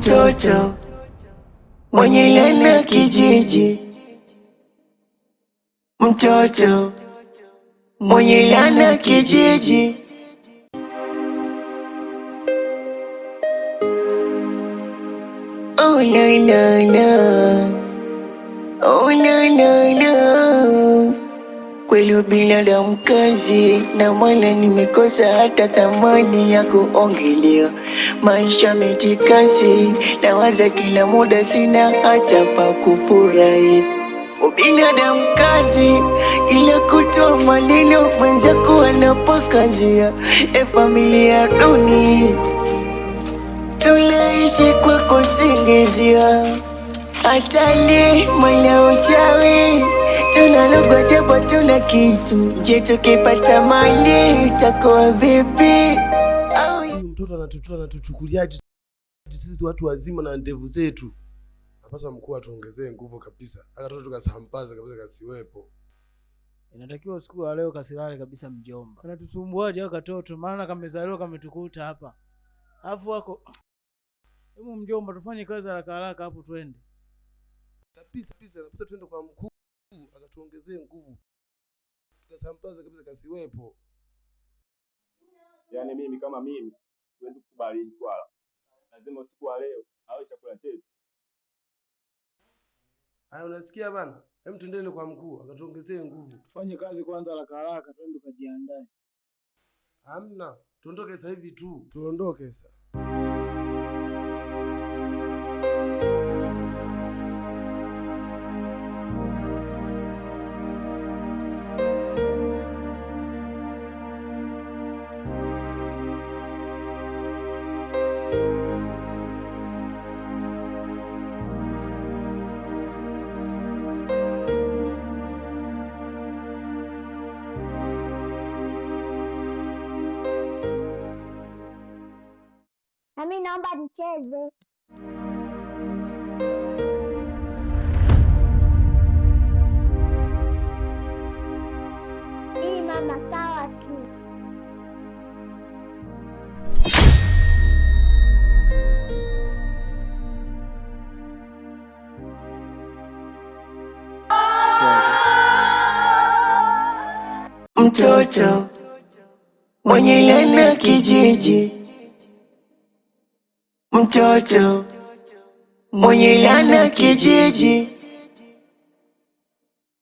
Mtoto mwenye laana kijiji, mtoto mwenye laana kijiji. Oh la la la, oh la la la. Kweli binadamu kazi na mwana, nimekosa hata thamani ya kuongelea. Maisha metikasi na waza kila muda, sina hata pa kufurahi. Binadamu kazi ila kutoa maneno, mwenzako anapokazia. Familia duni tunaishi kwa kusingizia, hatari mala uchawi tunalogwa japo tuna kitu. Je, tukipata mali itakuwa vipi? Mtoto anatuchukuliaje sisi watu wazima na ndevu zetu? Napaswa mkuu atuongezee nguvu kabisa, akatoto tukasambaza kabisa, kasiwepo. Inatakiwa usiku wa leo kasilale kabisa mjomba. Anatutumbuaje hao katoto, maana kamezaliwa kametukuta hapa. Alafu wako hebu mjomba, tufanye kazi haraka haraka hapo twende. Kabisa napita twende kwa mkuu akatuongezee nguvu. Tukasambaza kabisa, kasiwepo. Yaani mimi kama mimi siwezi kukubali hili swala. Lazima usiku wa leo awe chakula chetu. Haya, unasikia bana? Hem, twendeni kwa mkuu akatuongezee nguvu. Tufanye kazi kwanza haraka haraka, twende tukajiandae. Hamna, tuondoke sasa hivi tu. Tuondoke sasa. Nami naomba nicheze. Hii mama, sawa tu. Mtoto mwenye laana kijiji, mtoto mwenye laana kijiji,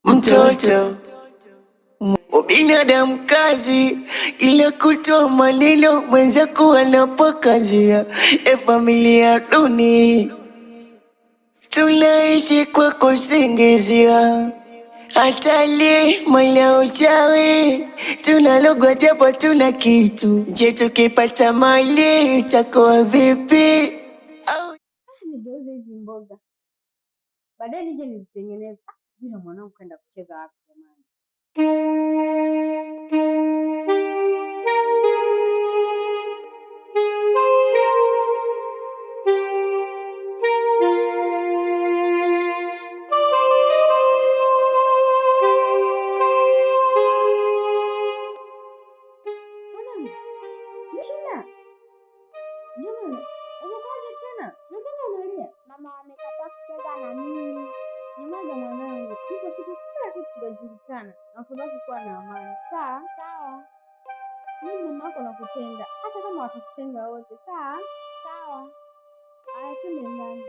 mtoto binadamu kazi ila kutoa maneno, mwenzako anapokazia. Familia duni tunaishi kwa kusingizia, hatari mala uchawi tunalogwa japo tuna kitu. Je, tukipata mali itakuwa vipi? Nigeuze hizi mboga baadaye nije nizitengeneze. Sijui na mwanangu kwenda kucheza wapi jamani. Mchina jamani, umekuja tena? Mbona unalia? Mama amekataa kucheza na mimi. Nyamaza mwanangu, iko siku kila kitu kitajulikana na utabaki kuwa na amani. Sawa sawa. Mimi mama yako nakupenda, hata kama watakutenga wote. Sawa sawa. Haya, twende ndani.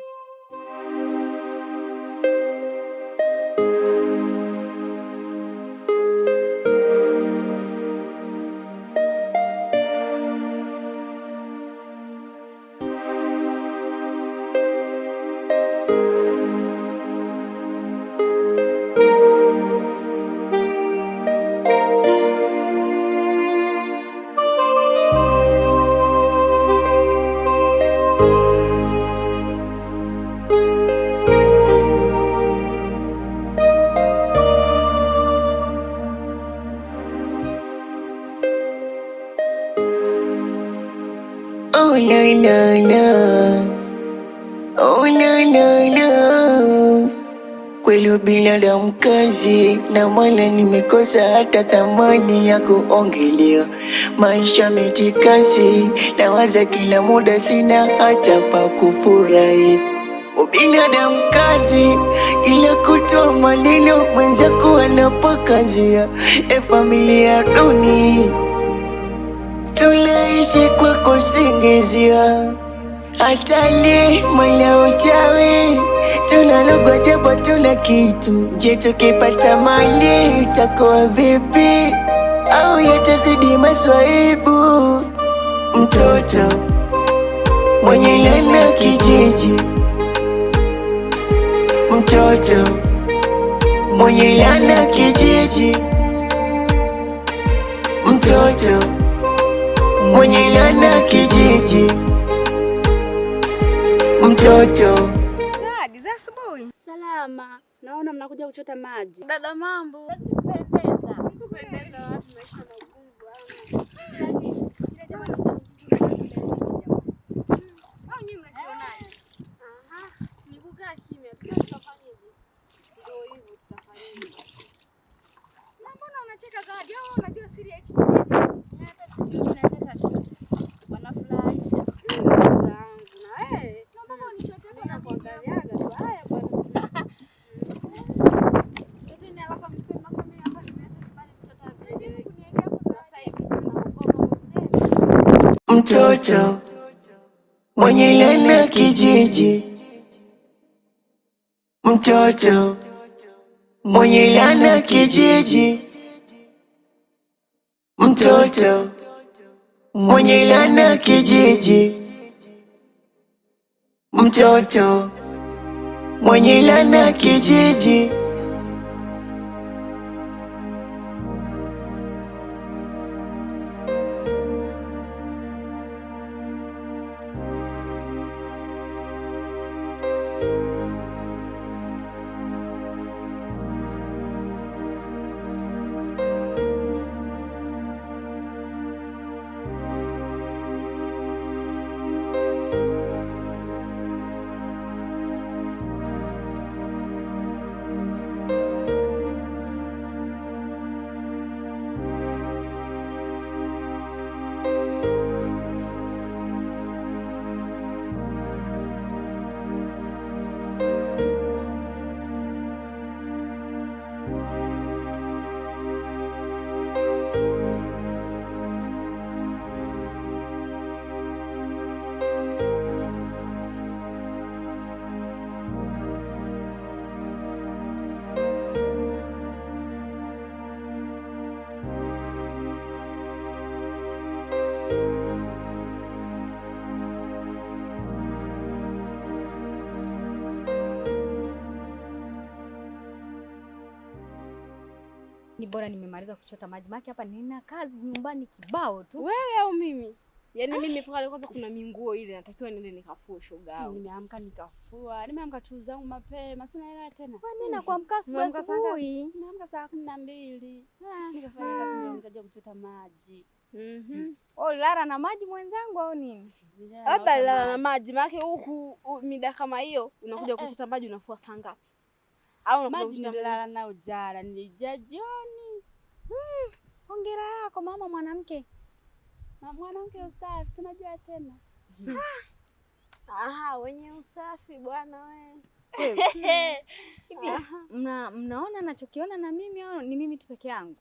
Kweli binadamu kazi, na mwana nimekosa hata thamani ya kuongelea. Maisha metikasi, nawaza kila muda, sina hata pa kufurahi. Ubinadamu kazi, ila kutoa maneno mwenzako anapokazia. Familia duni, tunaishi kwa kusingizia. Hatari mala uchawi, tunalogwa japo tuna kitu. Je, tukipata mali itakuwa vipi? Au yatazidi maswaibu? Mtoto mwenye laana kijiji, mtoto mwenye laana kijiji, mtoto mwenye laana kijiji, mtoto. Zawadi za asubuhi. Salama. Naona mnakuja kuchota maji. Dada, mambo? Kupendeza watu maisha magumu. Ile jamani au nyinyi mnakionaje? Aha. Nikukaa kimya. Sasa tutafanyaje? Ndio hivyo tutafanyaje? Na mbona unacheka Zawadi? Au unajua siri ya hichi kijiji? Hata sijui mimi nacheka tu. Wanafurahisha. Mtoto mwenye laana kijiji, mtoto mwenye laana kijiji, mtoto mwenye laana kijiji, mtoto mwenye laana kijiji. Ni bora nimemaliza kuchota maji, maana hapa nina kazi nyumbani kibao tu. Wewe au mimi? Yaani mimi pale kwanza kuna minguo ile natakiwa niende nikafue shoga yangu. Nimeamka nikafua. Nimeamka tu zangu mapema. Sina hela tena. Kwa nini kuamka asubuhi? Nimeamka saa 12. Nikafanya kazi ndio nikaja kuchota maji. Lala na maji mwenzangu au nini? Labda lala na maji. Maana huku mida kama hiyo unakuja kuchota maji unafua saa ngapi? Au unakuja kulala na ujara nilijaa jioni. Hongera yako mama mwanamke. Na mwanamke usafi, tunajua tena. Aha, wenye usafi bwana wewe. Hivi mnaona nachokiona na mimi au ni mimi tu peke yangu?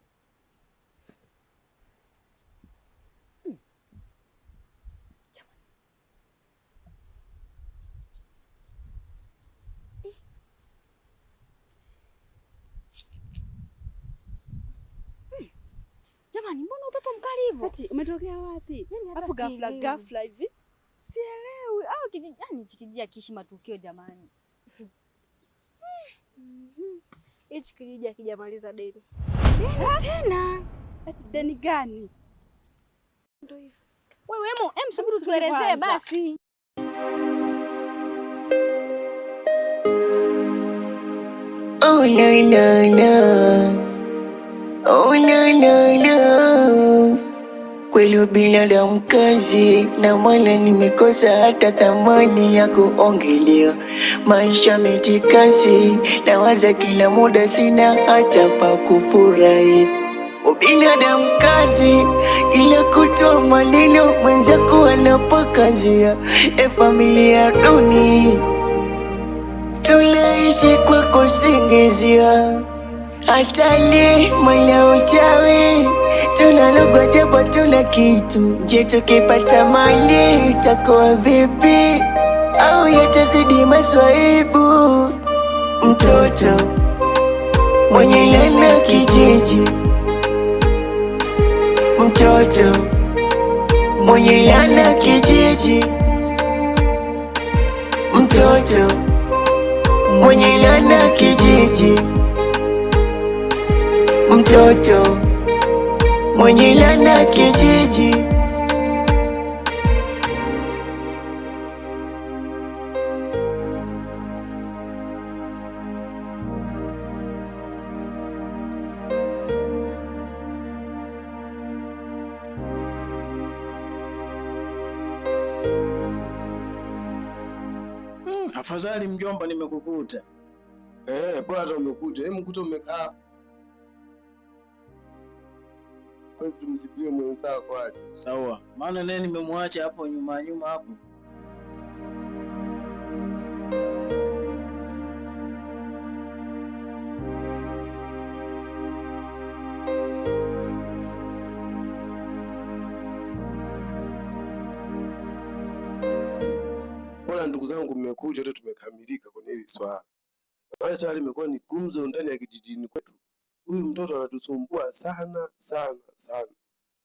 Jamani, mbona upepo mkali hivyo? Ati umetokea wapi? Alafu ghafla hivi. Sielewi. Au kijiji akiishi matukio jamani. Hichi kijiji akijamaliza deni. Tena? Ati deni gani? Ndio hivyo. Wewe subiri tuelezee basi. Oh la la la, oh la la la. Kweli binadamu kazi, na mwana nimekosa hata thamani ya kuongelea. Maisha metikasi, nawaza kila muda, sina hata pa kufurahi. Ubinadamu kazi, ila kutoa maneno mwenzako anapokazia. Familia duni, tunaishi kwa kusingizia. Hatari mala uchawi, tunalogwa japo tuna kitu. Je, tukipata mali itakuwa vipi? Au yatazidi maswaibu? Mtoto mwenye laana kijiji, mtoto mwenye laana kijiji, mtoto mwenye laana kijiji, mtoto mwenye laana kijiji. Afadhali mjomba, nimekukuta. Bora hata umekuja. Mkuta umekaa. Kwa hivyo tumsipie mwenzako hadi. Sawa. Maana naye nimemwacha hapo nyuma hapo. Bora ndugu zangu mmekuja, wote tumekamilika kwenye hili swala. Hili swala limekuwa ni gumzo ndani ya kijijini kwetu. Huyu mtoto anatusumbua sana sana sana.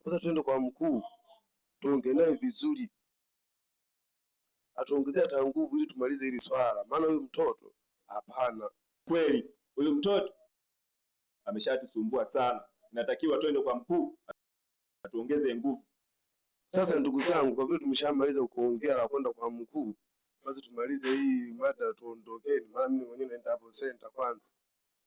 Sasa tuende kwa mkuu, tuongee naye vizuri, atuongezea hata nguvu ili tumalize hili swala. Maana huyu mtoto hapana. Kweli huyu mtoto ameshatusumbua sana, inatakiwa twende kwa mkuu atuongeze nguvu. Sasa ndugu zangu, kwa vile tumeshamaliza kuongea na kwenda kwa mkuu, basi tumalize hii mada tuondokeni. Maana mimi mwenyewe naenda hapo center kwanza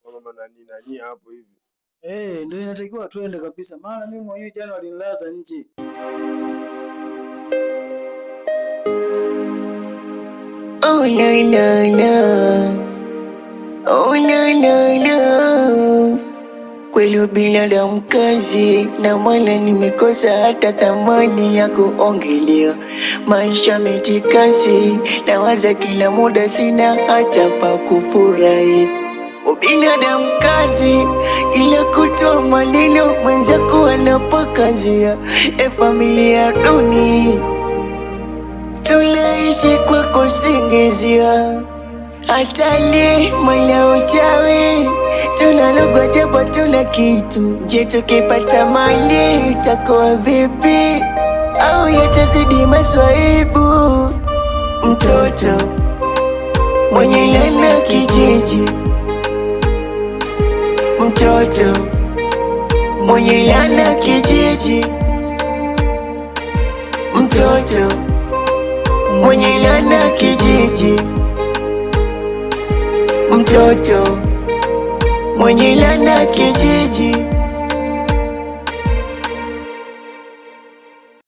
kwa mama nani hapo hivi. Ndio inatakiwa twende kabisa, maana mimi mwenyewe jana walinilaza nje. Oh la la la, oh la la la. Kweli binadamu kazi, na mwana nimekosa hata thamani ya kuongelea. Maisha metikasi, nawaza kila muda, sina hata pa kufurahi. Ubinadamu kazi, ila kutoa maneno mwenzako anapokazia. Familia duni, tunaishi kwa kusingizia. Hatari mala uchawi, tunalogwa japo tuna kitu. Je, tukipata mali itakuwa vipi? Au yatazidi maswaibu? Mtoto mwenye laana kijiji, mtoto mwenye laana kijiji, mtoto mwenye laana kijiji, mtoto mwenye laana kijiji.